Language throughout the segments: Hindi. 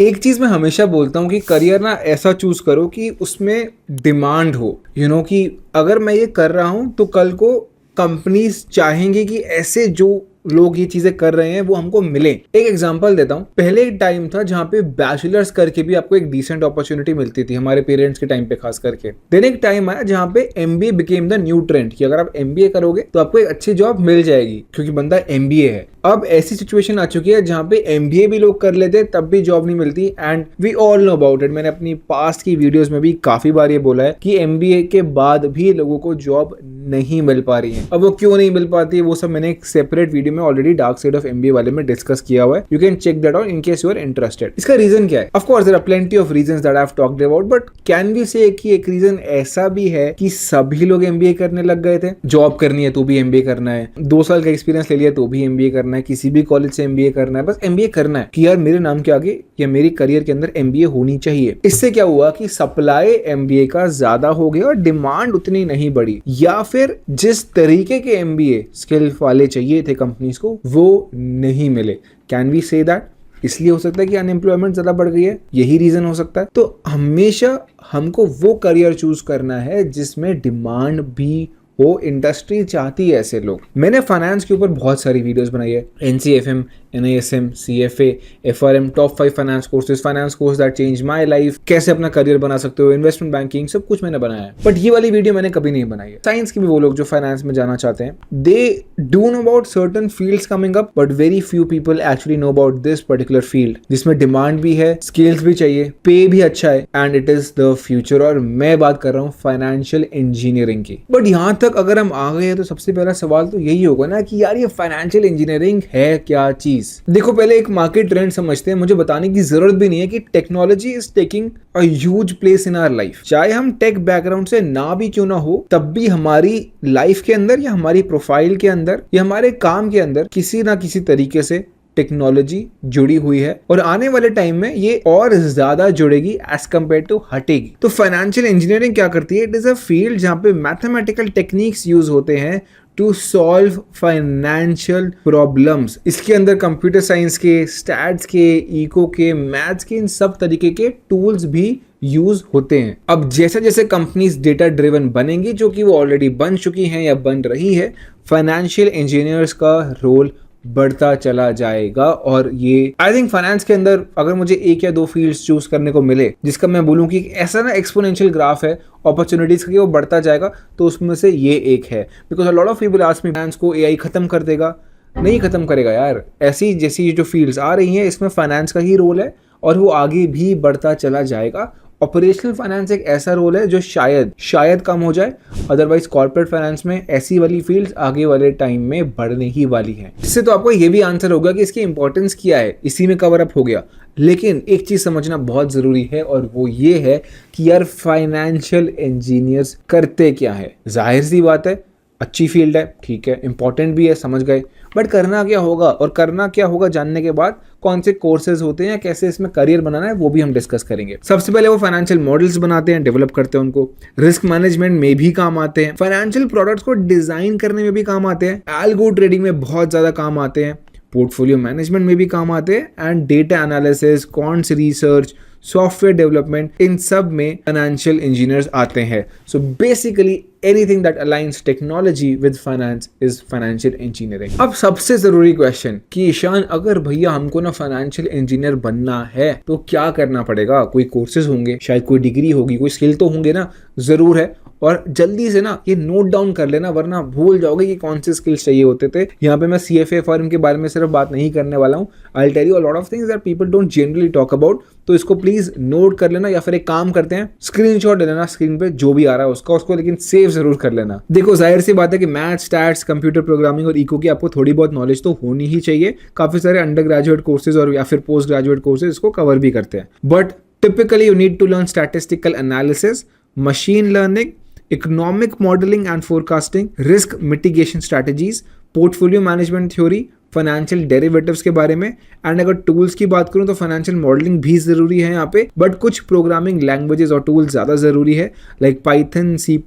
एक चीज मैं हमेशा बोलता हूँ कि करियर ना ऐसा चूज करो कि उसमें डिमांड हो, कि अगर मैं ये कर रहा हूँ तो कल को कंपनीज चाहेंगे कि ऐसे जो लोग ये चीजें कर रहे हैं वो हमको मिले। एक एग्जांपल देता हूँ, पहले एक टाइम था जहाँ पे बैचलर्स करके भी आपको एक डिसेंट अपॉर्चुनिटी मिलती थी, हमारे पेरेंट्स के टाइम पे खास करके। देन एक टाइम आया जहाँ पे MBA became the new trend कि अगर आप एमबीए करोगे तो आपको एक अच्छी जॉब मिल जाएगी क्योंकि बंदा एमबीए है। अब ऐसी सिचुएशन आ चुकी है जहाँ पे एमबीए भी लोग कर लेते तब भी जॉब नहीं मिलती, and we all know about it. मैंने अपनी पास्ट की वीडियोस में भी काफी बार ये बोला है कि एमबीए के बाद भी लोगों को जॉब नहीं मिल पा रही है। अब वो क्यों नहीं मिल पाती है वो सब मैंने एक सेपरेट वीडियो में already dark side of MBA वाले में डिस्कस किया हुआ है। You can check that out in case you are interested. इसका रीजन क्या है? Of course there are plenty of reasons that I have talked about, but can we say कि एक रीजन ऐसा भी है कि सभी लोग एमबीए करने लग गए थे? जॉब करनी है तो भी एमबीए करना है, 2 साल का एक्सपीरियंस ले लिया तो भी एमबीए करना है, किसी भी कॉलेज से एमबीए करना है, बस एमबीए करना है कि यार मेरे नाम के आगे या मेरी करियर के अंदर एमबीए होनी चाहिए। इससे क्या हुआ कि सप्लाई एमबीए का ज्यादा हो गया और डिमांड उतनी नहीं बढ़ी, या फिर जिस तरीके के एमबीए स्किल वाले चाहिए थे कंपनीज को वो नहीं मिले। Can we say that? इसलिए हो सकता है कि अनएम्प्लॉयमेंट ज्यादा बढ़ गई है, यही रीजन हो सकता है। तो हमेशा हमको वो करियर चूज करना है जिसमें डिमांड भी वो इंडस्ट्री चाहती है ऐसे लोग। मैंने फाइनेंस के ऊपर बहुत सारी वीडियोस बनाई है, एनसीएफएम, NISM, CFA, FRM, top 5 finance course that change my life, कैसे अपना करियर बना सकते हो, इन्वेस्टमेंट बैंकिंग, सब कुछ मैंने बनाया है। बट ये वाली वीडियो मैंने कभी नहीं बनाई है। साइंस के भी वो लोग जो फाइनेंस में जाना चाहते हैं, they do know about certain fields coming up, but very few people actually know about this particular field जिसमें डिमांड भी है, स्किल्स भी चाहिए, पे भी अच्छा है, and it is the future. और मैं बात कर रहा हूँ फाइनेंशियल इंजीनियरिंग की। बट यहाँ तक अगर हम आ गए हैं तो सबसे पहला सवाल तो यही होगा ना कि यार ये फाइनेंशियल इंजीनियरिंग है क्या चीज? देखो, पहले एक मार्केट ट्रेंड समझते हैं। मुझे बताने की जरूरत भी नहीं है कि technology is taking a huge place in our life. चाहे हम टेक बैकग्राउंड से ना भी क्यों ना हो, तब भी हमारी लाइफ के अंदर या हमारी प्रोफाइल के अंदर या हमारे काम के अंदर किसी ना किसी तरीके से टेक्नोलॉजी जुड़ी हुई है, और आने वाले टाइम में ये और ज्यादा जुड़ेगी एज कंपेयर टू हटेगी। तो फाइनेंशियल इंजीनियरिंग क्या करती है? इट इज अ फील्ड जहां पे मैथमेटिकल टेक्निक्स यूज होते हैं टू सॉल्व फाइनेंशियल प्रॉब्लम्स। इसके अंदर कंप्यूटर साइंस के, स्टैट्स के, इको के, मैथ्स के, इन सब तरीके के टूल्स भी यूज होते हैं। अब जैसे जैसे कंपनीज डेटा ड्रिवन बनेंगी, जो कि वो ऑलरेडी बन चुकी हैं या बन रही है, फाइनेंशियल इंजीनियर्स का रोल बढ़ता चला जाएगा। और ये आई थिंक फाइनेंस के अंदर अगर मुझे 1 या 2 फील्ड्स चूज करने को मिले जिसका मैं बोलूं कि ऐसा ना एक्सपोनेंशियल ग्राफ है अपॉर्चुनिटीज का, वो बढ़ता जाएगा, तो उसमें से ये एक है। Because a lot of people ask me, finance को एआई खत्म कर देगा? नहीं खत्म करेगा यार। ऐसी जैसी जो फील्ड्स आ रही हैं इसमें फाइनेंस का ही रोल है और वो आगे भी बढ़ता चला जाएगा। ऑपरेशनल फाइनेंस एक ऐसा रोल है जो शायद कम हो जाए, अदरवाइज कॉर्पोरेट फाइनेंस में ऐसी वाली फील्ड्स आगे वाले टाइम में बढ़ने ही वाली हैं। इससे तो आपको ये भी आंसर होगा कि इसकी इंपॉर्टेंस क्या है, इसी में कवर अप हो गया। लेकिन एक चीज समझना बहुत जरूरी है और वो ये है कि यार फाइनेंशियल इंजीनियर्स करते क्या है। जाहिर सी बात है, अच्छी फील्ड है, ठीक है, इंपॉर्टेंट भी है, समझ गए, बट करना क्या होगा? और करना क्या होगा जानने के बाद कौन से कोर्सेज होते हैं, कैसे इसमें करियर बनाना है, वो भी हम डिस्कस करेंगे। सबसे पहले वो फाइनेंशियल मॉडल्स बनाते हैं, डेवलप करते हैं उनको, रिस्क मैनेजमेंट में भी काम आते हैं, फाइनेंशियल प्रोडक्ट्स को डिजाइन करने में भी काम आते हैं, एल्गो ट्रेडिंग में बहुत ज्यादा काम आते हैं, पोर्टफोलियो मैनेजमेंट में भी काम आते हैं, and data analysis, quants research, software development, इन सब में फाइनेंशियल इंजीनियर्स आते हैं। So basically anything that aligns technology with finance is financial engineering. अब सबसे जरूरी क्वेश्चन कि ईशान, अगर भैया हमको ना फाइनेंशियल इंजीनियर बनना है तो क्या करना पड़ेगा? कोई कोर्सेज होंगे, शायद कोई डिग्री होगी, कोई स्किल तो होंगे ना? जरूर है, और जल्दी से ना ये नोट डाउन कर लेना वरना भूल जाओगे कि कौन से स्किल्स चाहिए होते थे। यहाँ पे मैं CFA फॉर्म के बारे में सिर्फ बात नहीं करने वाला हूँ। I will tell you a lot of things that people don't generally talk about, तो इसको प्लीज नोट कर लेना, या फिर एक काम करते हैं, स्क्रीनशॉट ले लेना स्क्रीन पे जो भी आ रहा है उसको लेकिन सेव जरूर कर लेना। देखो, जाहिर सी बात है कि मैथ्स, स्टैट्स, कंप्यूटर प्रोग्रामिंग और इको की आपको थोड़ी बहुत नॉलेज तो होनी ही चाहिए। काफी सारे अंडर ग्रेजुएट कोर्सेज और या फिर पोस्ट ग्रेजुएट कोर्सेज इसको कवर भी करते हैं। But typically you need to learn statistical analysis, machine learning, economic modelling and forecasting, risk mitigation strategies, portfolio management theory, financial derivatives के बारे में। एंड अगर टूल्स की बात करूं तो फाइनेंशियल मॉडलिंग भी जरूरी है यहाँ पे, बट कुछ प्रोग्रामिंग लैंग्वेजेस और टूल्स ज्यादा जरूरी है, लाइक पाइथन, C++,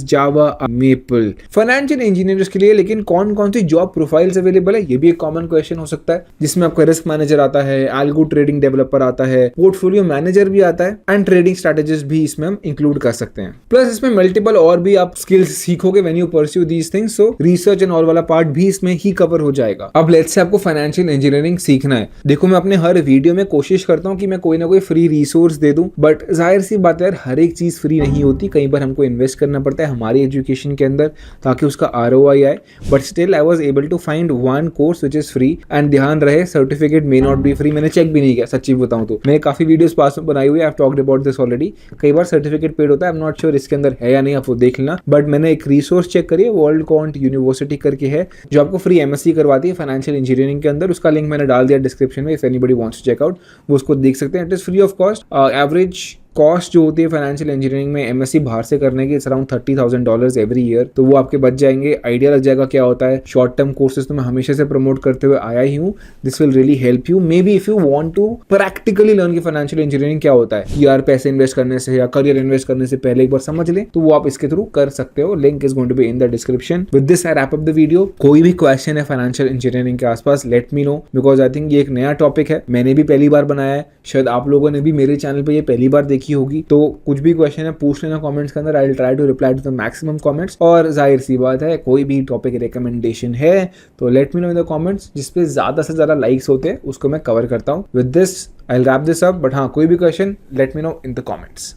जावा, मेपल। फाइनेंशियल इंजीनियर्स के लिए लेकिन कौन कौन सी जॉब प्रोफाइल्स अवेलेबल है, ये भी एक कॉमन क्वेश्चन हो सकता है, जिसमें आपका रिस्क मैनेजर आता है, एल्गो ट्रेडिंग डेवलपर आता है, पोर्टफोलियो मैनेजर भी आता है, एंड ट्रेडिंग स्ट्रेटेजिस्ट भी इसमें हम इंक्लूड कर सकते हैं। प्लस इसमें मल्टीपल और भी आप स्किल्स सीखोगे when you pursue these things, so research and all वाला पार्ट भी इसमें ही कवर हो जाएगा। अब लेट्स से आपको फाइनेंशियल इंजीनियरिंग सीखना है। देखो मैं अपने हर वीडियो में कोशिश करता हूँ कि मैं कोई ना कोई फ्री रिसोर्स दे दूं, बट जाहिर सी बात है यार, हर एक चीज फ्री नहीं होती, कई बार हमको इन्वेस्ट करना पड़ता है हमारी एजुकेशन के अंदर ताकि उसका ROI आए। But still I was able to find one course which is free, and ध्यान रहे certificate may not be free. मैंने चेक भी नहीं किया सच्ची बताऊं तो, मैंने काफी वीडियोस पास में बनाई हुई है, आई have talked about this already. कई बार सर्टिफिकेट पेड होता है, आई एम नॉट श्योर इसके अंदर है या नहीं, आप वो देख लेना। बट मैंने एक रिसोर्स चेक करी है, वर्ल्ड क्वांट यूनिवर्सिटी करके है, जो आपको फ्री MSc करवाती है फाइनेंशियल इंजीनियरिंग के अंदर। उसका लिंक मैंने डाल दिया डिस्क्रिप्शन में, if anybody wants to check out, वो उसको देख सकते हैं। It is free of cost. Average cost जो होती है फाइनेंशियल इंजीनियरिंग में MSc बाहर से करने की, इट्स अराउंड $30,000 एवरी ईयर, तो वो आपके बच जाएंगे। आइडिया लग जाएगा क्या होता है। शॉर्ट टर्म कोर्सेज तो मैं हमेशा से प्रमोट करते हुए आया ही हूँ। This will really help you maybe if you want to practically learn कि फाइनेंशियल इंजीनियरिंग क्या होता है, यार पैसे इन्वेस्ट करने से या करियर इन्वेस्ट करने से पहले एक बार समझ लें, तो वो आप इसके थ्रू कर सकते हो। Link is going to be in the description. With this I wrap up the video. कोई भी क्वेश्चन है फाइनेंशियल इंजीनियरिंग के आसपास, let me know, because I think ये एक नया टॉपिक है, मैंने भी पहली बार बनाया है, शायद आप लोगों ने भी मेरे चैनल पे ये पहली बार देखी होगी। तो कुछ भी क्वेश्चन है पूछ लेना कमेंट्स के अंदर, I will try to reply to the maximum comments. और जाहिर सी बात है, कोई भी टॉपिक रिकमेंडेशन है तो late me no in the comments, जिसपे ज्यादा से ज्यादा लाइक्स होते हैं उसको मैं कवर करता हूँ। With this I will wrap this up, but हाँ कोई भी question let me no in the comments.